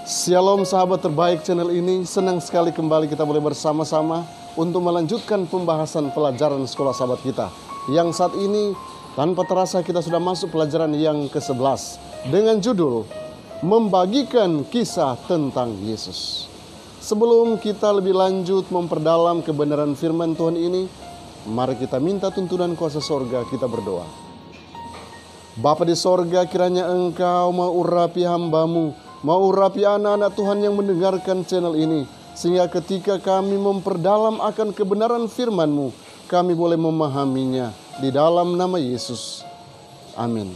Shalom sahabat terbaik channel ini, senang sekali kembali kita boleh bersama-sama untuk melanjutkan pembahasan pelajaran sekolah sahabat kita. Yang saat ini tanpa terasa kita sudah masuk pelajaran yang ke-11 dengan judul Membagikan Kisah tentang Yesus. Sebelum kita lebih lanjut memperdalam kebenaran firman Tuhan ini, mari kita minta tuntunan kuasa sorga, kita berdoa. Bapa di sorga, kiranya Engkau mau urapi hamba-Mu, mau urapi anak-anak Tuhan yang mendengarkan channel ini, sehingga ketika kami memperdalam akan kebenaran firman-Mu, kami boleh memahaminya di dalam nama Yesus. Amin.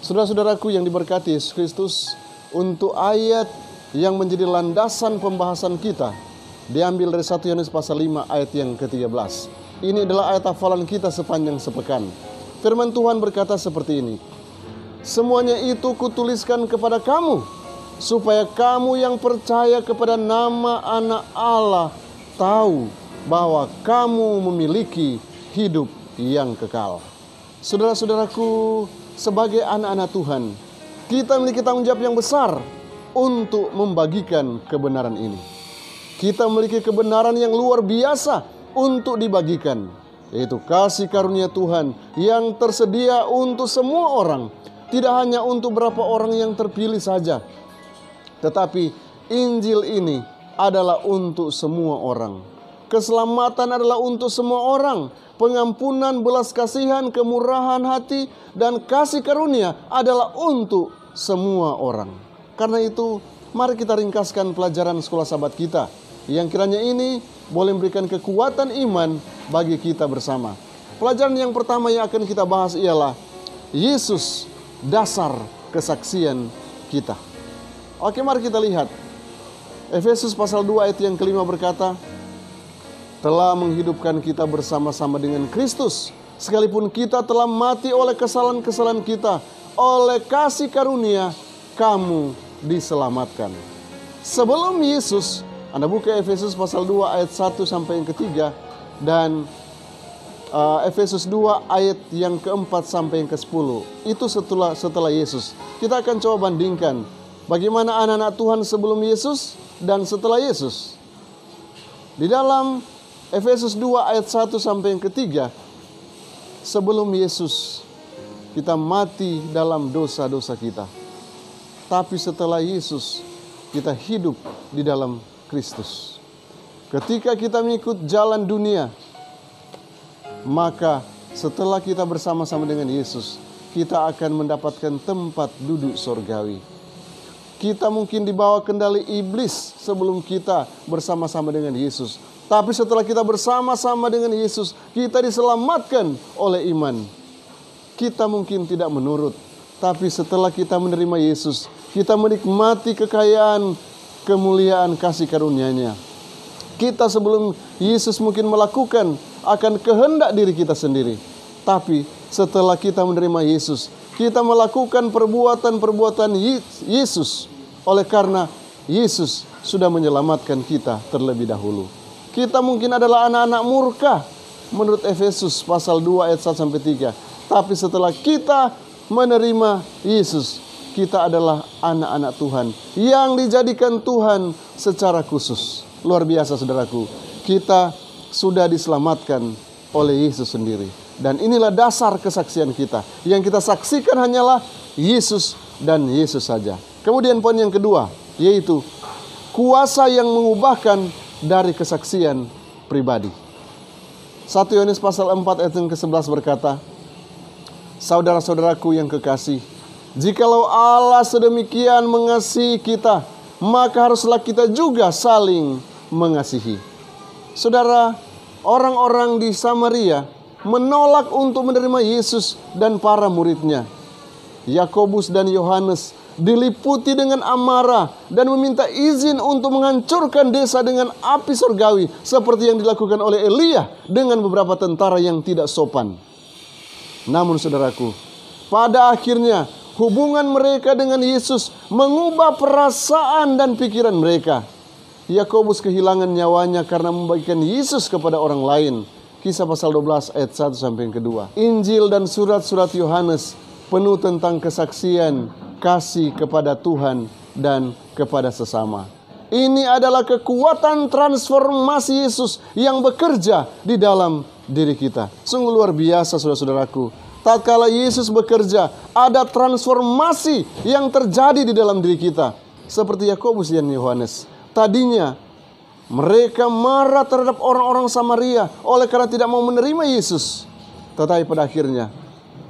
Saudara-saudaraku yang diberkati Yesus Kristus, untuk ayat yang menjadi landasan pembahasan kita diambil dari 1 Yohanes pasal 5 ayat yang ke-13. Ini adalah ayat hafalan kita sepanjang sepekan. Firman Tuhan berkata seperti ini. Semuanya itu kutuliskan kepada kamu, supaya kamu yang percaya kepada nama Anak Allah tahu bahwa kamu memiliki hidup yang kekal. Saudara-saudaraku, sebagai anak-anak Tuhan, kita memiliki tanggung jawab yang besar untuk membagikan kebenaran ini. Kita memiliki kebenaran yang luar biasa untuk dibagikan, yaitu kasih karunia Tuhan yang tersedia untuk semua orang. Tidak hanya untuk beberapa orang yang terpilih saja, tetapi Injil ini adalah untuk semua orang. Keselamatan adalah untuk semua orang. Pengampunan, belas kasihan, kemurahan hati, dan kasih karunia adalah untuk semua orang. Karena itu, mari kita ringkaskan pelajaran sekolah sahabat kita, yang kiranya ini boleh memberikan kekuatan iman bagi kita bersama. Pelajaran yang pertama yang akan kita bahas ialah Yesus, dasar kesaksian kita. Oke, mari kita lihat. Efesus pasal 2 ayat yang kelima berkata, telah menghidupkan kita bersama-sama dengan Kristus, sekalipun kita telah mati oleh kesalahan-kesalahan kita, oleh kasih karunia kamu diselamatkan. Sebelum Yesus, Anda buka Efesus pasal 2 ayat 1 sampai yang ketiga, dan Efesus 2 ayat yang keempat sampai yang ke-10. Itu setelah Yesus. Kita akan coba bandingkan bagaimana anak-anak Tuhan sebelum Yesus dan setelah Yesus. Di dalam Efesus 2 ayat 1 sampai yang ketiga, sebelum Yesus kita mati dalam dosa-dosa kita. Tapi setelah Yesus kita hidup di dalam Kristus. Ketika kita mengikut jalan dunia, maka setelah kita bersama-sama dengan Yesus, kita akan mendapatkan tempat duduk surgawi. Kita mungkin dibawa kendali iblis sebelum kita bersama-sama dengan Yesus. Tapi setelah kita bersama-sama dengan Yesus, kita diselamatkan oleh iman. Kita mungkin tidak menurut, tapi setelah kita menerima Yesus, kita menikmati kekayaan, kemuliaan kasih karunia-Nya. Kita sebelum Yesus mungkin melakukan akan kehendak diri kita sendiri. Tapi setelah kita menerima Yesus, kita melakukan perbuatan-perbuatan Yesus. Oleh karena Yesus sudah menyelamatkan kita terlebih dahulu. Kita mungkin adalah anak-anak murka menurut Efesus pasal 2 ayat 1 sampai 3. Tapi setelah kita menerima Yesus, kita adalah anak-anak Tuhan yang dijadikan Tuhan secara khusus. Luar biasa saudaraku. Kita sudah diselamatkan oleh Yesus sendiri. Dan inilah dasar kesaksian kita. Yang kita saksikan hanyalah Yesus dan Yesus saja. Kemudian poin yang kedua, yaitu kuasa yang mengubahkan dari kesaksian pribadi. 1 Yohanes pasal 4 ayat yang ke-11 berkata, saudara-saudaraku yang kekasih, jikalau Allah sedemikian mengasihi kita, maka haruslah kita juga saling mengasihi. Saudara, orang-orang di Samaria menolak untuk menerima Yesus dan para muridnya. Yakobus dan Yohanes diliputi dengan amarah dan meminta izin untuk menghancurkan desa dengan api surgawi, seperti yang dilakukan oleh Elia dengan beberapa tentara yang tidak sopan. Namun saudaraku, pada akhirnya hubungan mereka dengan Yesus mengubah perasaan dan pikiran mereka. Yakobus kehilangan nyawanya karena membagikan Yesus kepada orang lain. Kisah pasal 12 ayat 1 sampai yang kedua. Injil dan surat-surat Yohanes penuh tentang kesaksian, kasih kepada Tuhan dan kepada sesama. Ini adalah kekuatan transformasi Yesus yang bekerja di dalam diri kita. Sungguh luar biasa saudara-saudaraku. Tatkala Yesus bekerja, ada transformasi yang terjadi di dalam diri kita. Seperti Yakobus dan Yohanes. Tadinya mereka marah terhadap orang-orang Samaria oleh karena tidak mau menerima Yesus. Tetapi pada akhirnya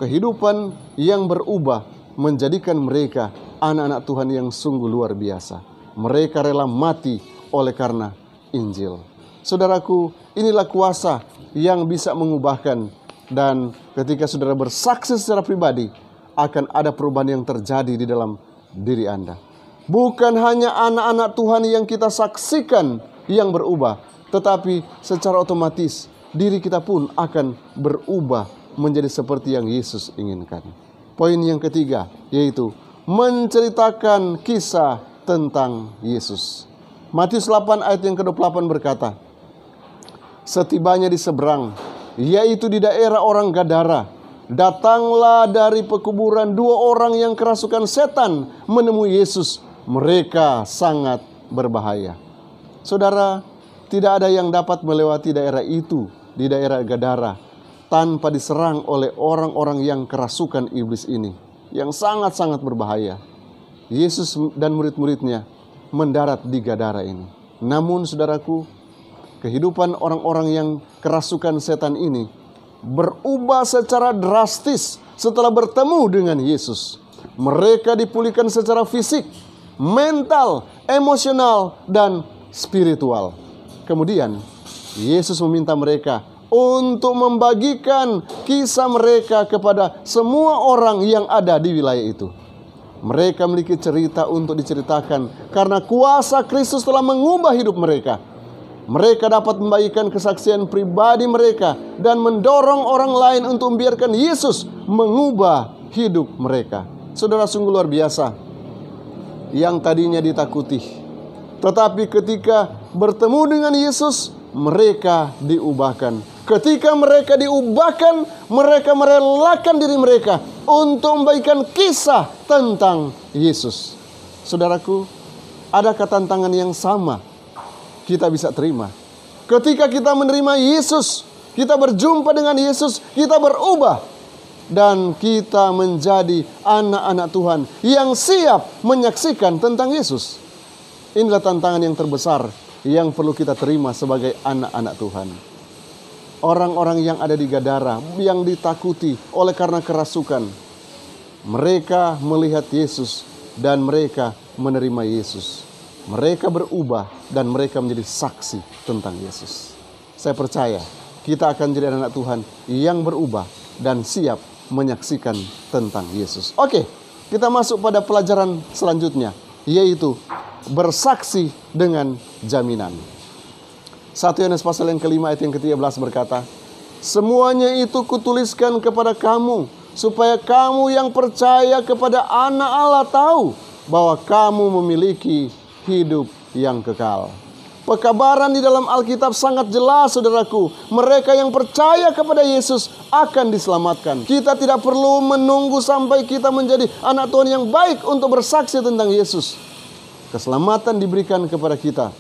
kehidupan yang berubah menjadikan mereka anak-anak Tuhan yang sungguh luar biasa. Mereka rela mati oleh karena Injil. Saudaraku, inilah kuasa yang bisa mengubahkan. Dan ketika saudara bersaksi secara pribadi, akan ada perubahan yang terjadi di dalam diri Anda. Bukan hanya anak-anak Tuhan yang kita saksikan yang berubah, tetapi secara otomatis diri kita pun akan berubah menjadi seperti yang Yesus inginkan. Poin yang ketiga, yaitu menceritakan kisah tentang Yesus. Matius 8 ayat yang ke-28 berkata, setibanya di seberang, yaitu di daerah orang Gadara, datanglah dari pekuburan 2 orang yang kerasukan setan menemui Yesus. Mereka sangat berbahaya. Saudara, tidak ada yang dapat melewati daerah itu, di daerah Gadara, tanpa diserang oleh orang-orang yang kerasukan iblis ini, yang sangat-sangat berbahaya. Yesus dan murid-muridnya mendarat di Gadara ini. Namun saudaraku, kehidupan orang-orang yang kerasukan setan ini berubah secara drastis setelah bertemu dengan Yesus. Mereka dipulihkan secara fisik, mental, emosional, dan spiritual. Kemudian Yesus meminta mereka untuk membagikan kisah mereka kepada semua orang yang ada di wilayah itu. Mereka memiliki cerita untuk diceritakan karena kuasa Kristus telah mengubah hidup mereka. Mereka dapat membagikan kesaksian pribadi mereka dan mendorong orang lain untuk membiarkan Yesus mengubah hidup mereka. Saudara, sungguh luar biasa. Yang tadinya ditakuti, tetapi ketika bertemu dengan Yesus, mereka diubahkan. Ketika mereka diubahkan, mereka merelakan diri mereka untuk membagikan kisah tentang Yesus. Saudaraku, adakah tantangan yang sama kita bisa terima? Ketika kita menerima Yesus, kita berjumpa dengan Yesus, kita berubah. Dan kita menjadi anak-anak Tuhan yang siap menyaksikan tentang Yesus. Inilah tantangan yang terbesar yang perlu kita terima sebagai anak-anak Tuhan. Orang-orang yang ada di Gadara, yang ditakuti oleh karena kerasukan, mereka melihat Yesus dan mereka menerima Yesus. Mereka berubah dan mereka menjadi saksi tentang Yesus. Saya percaya kita akan jadi anak Tuhan yang berubah dan siap menyaksikan tentang Yesus. Oke, kita masuk pada pelajaran selanjutnya, yaitu bersaksi dengan jaminan. 1 Yohanes pasal yang kelima ayat yang ke-13 berkata, semuanya itu kutuliskan kepada kamu, supaya kamu yang percaya kepada Anak Allah tahu bahwa kamu memiliki hidup yang kekal. Pekabaran di dalam Alkitab sangat jelas, saudaraku. Mereka yang percaya kepada Yesus akan diselamatkan. Kita tidak perlu menunggu sampai kita menjadi anak Tuhan yang baik untuk bersaksi tentang Yesus. Keselamatan diberikan kepada kita,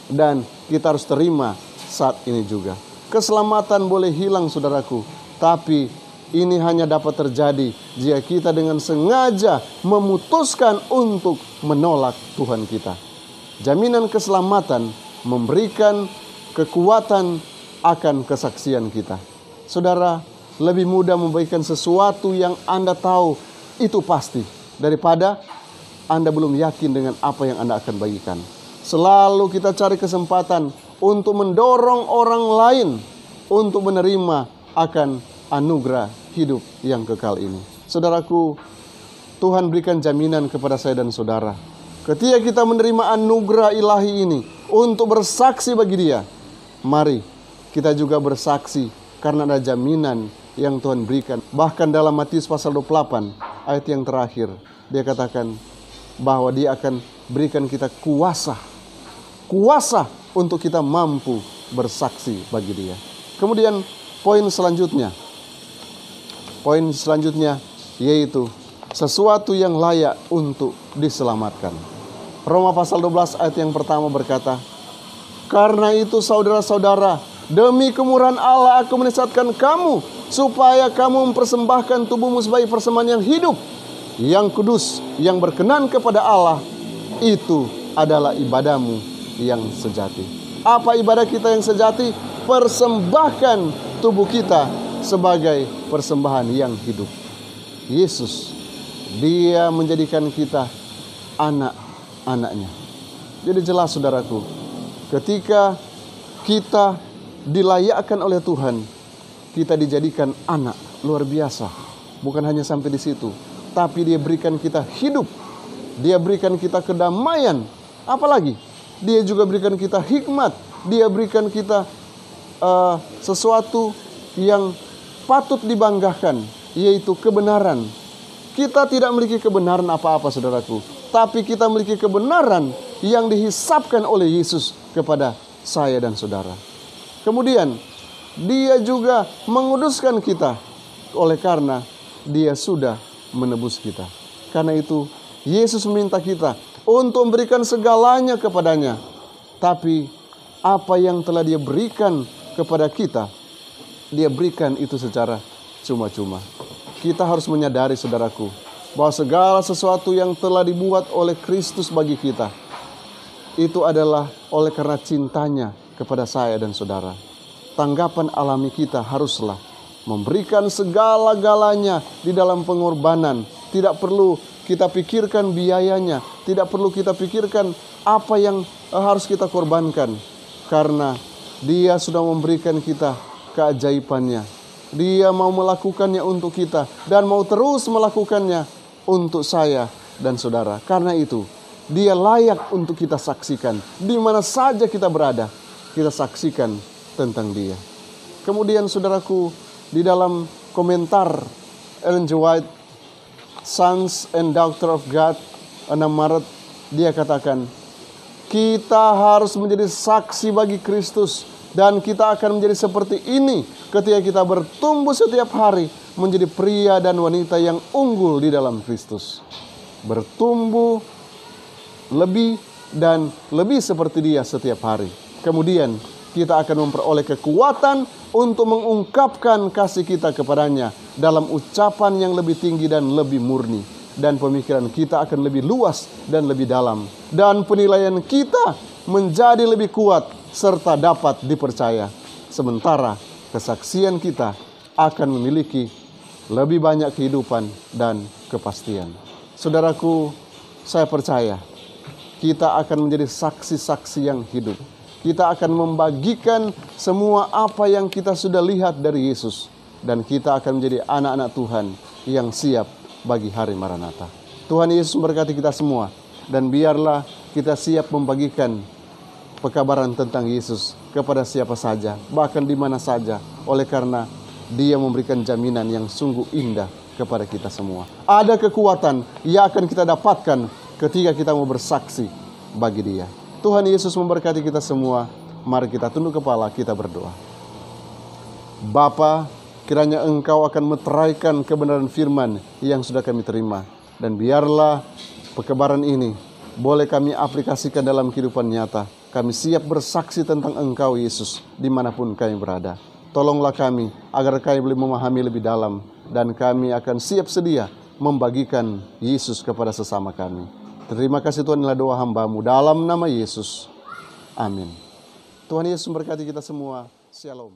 dan kita harus terima saat ini juga. Keselamatan boleh hilang, saudaraku, tapi ini hanya dapat terjadi jika kita dengan sengaja memutuskan untuk menolak Tuhan kita. Jaminan keselamatan memberikan kekuatan akan kesaksian kita. Saudara, lebih mudah membagikan sesuatu yang Anda tahu itu pasti daripada Anda belum yakin dengan apa yang Anda akan bagikan. Selalu kita cari kesempatan untuk mendorong orang lain untuk menerima akan anugerah hidup yang kekal ini. Saudaraku, Tuhan berikan jaminan kepada saya dan saudara. Ketika kita menerima anugerah ilahi ini untuk bersaksi bagi Dia, mari kita juga bersaksi karena ada jaminan yang Tuhan berikan. Bahkan dalam Matius pasal 28 ayat yang terakhir, Dia katakan bahwa Dia akan berikan kita kuasa untuk kita mampu bersaksi bagi Dia. Kemudian poin selanjutnya yaitu sesuatu yang layak untuk diselamatkan. Roma pasal 12 ayat yang pertama berkata, "Karena itu saudara-saudara, demi kemurahan Allah aku menasihatkan kamu, supaya kamu mempersembahkan tubuhmu sebagai persembahan yang hidup, yang kudus, yang berkenan kepada Allah. Itu adalah ibadahmu yang sejati." Apa ibadah kita yang sejati? Persembahkan tubuh kita sebagai persembahan yang hidup. Yesus, Dia menjadikan kita anak-anaknya. Jadi jelas saudaraku, ketika kita dilayakkan oleh Tuhan, kita dijadikan anak. Luar biasa. Bukan hanya sampai di situ, tapi Dia berikan kita hidup. Dia berikan kita kedamaian. Apalagi? Dia juga berikan kita hikmat. Dia berikan kita sesuatu yang patut dibanggakan, yaitu kebenaran. Kita tidak memiliki kebenaran apa-apa saudaraku, tapi kita memiliki kebenaran yang dihisapkan oleh Yesus kepada saya dan saudara. Kemudian Dia juga menguduskan kita oleh karena Dia sudah menebus kita. Karena itu Yesus meminta kita untuk memberikan segalanya kepadanya. Tapi apa yang telah Dia berikan kepada kita, Dia berikan itu secara cuma-cuma. Kita harus menyadari saudaraku, bahwa segala sesuatu yang telah dibuat oleh Kristus bagi kita, itu adalah oleh karena cintanya kepada saya dan saudara. Tanggapan alami kita haruslah memberikan segala-galanya di dalam pengorbanan. Tidak perlu kita pikirkan biayanya, tidak perlu kita pikirkan apa yang harus kita korbankan, karena Dia sudah memberikan kita keajaibannya. Dia mau melakukannya untuk kita dan mau terus melakukannya untuk saya dan saudara. Karena itu Dia layak untuk kita saksikan. Di mana saja kita berada, kita saksikan tentang Dia. Kemudian saudaraku, di dalam komentar Ellen G. White, Sons and Daughter of God, 6 Maret, dia katakan, kita harus menjadi saksi bagi Kristus. Dan kita akan menjadi seperti ini ketika kita bertumbuh setiap hari menjadi pria dan wanita yang unggul di dalam Kristus. Bertumbuh lebih dan lebih seperti Dia setiap hari. Kemudian kita akan memperoleh kekuatan untuk mengungkapkan kasih kita kepadanya dalam ucapan yang lebih tinggi dan lebih murni. Dan pemikiran kita akan lebih luas dan lebih dalam. Dan penilaian kita menjadi lebih kuat serta dapat dipercaya. Sementara kesaksian kita akan memiliki lebih banyak kehidupan dan kepastian. Saudaraku, saya percaya kita akan menjadi saksi-saksi yang hidup. Kita akan membagikan semua apa yang kita sudah lihat dari Yesus. Dan kita akan menjadi anak-anak Tuhan yang siap bagi hari Maranatha. Tuhan Yesus memberkati kita semua. Dan biarlah kita siap membagikan pekabaran tentang Yesus kepada siapa saja, bahkan di mana saja, oleh karena Dia memberikan jaminan yang sungguh indah kepada kita semua. Ada kekuatan yang akan kita dapatkan ketika kita mau bersaksi bagi Dia. Tuhan Yesus memberkati kita semua. Mari kita tunduk kepala, kita berdoa. Bapa, kiranya Engkau akan meteraikan kebenaran firman yang sudah kami terima. Dan biarlah pekabaran ini boleh kami aplikasikan dalam kehidupan nyata. Kami siap bersaksi tentang Engkau Yesus dimanapun kami berada. Tolonglah kami agar kami boleh memahami lebih dalam. Dan kami akan siap sedia membagikan Yesus kepada sesama kami. Terima kasih Tuhan, inilah doa hamba-Mu dalam nama Yesus. Amin. Tuhan Yesus memberkati kita semua. Shalom.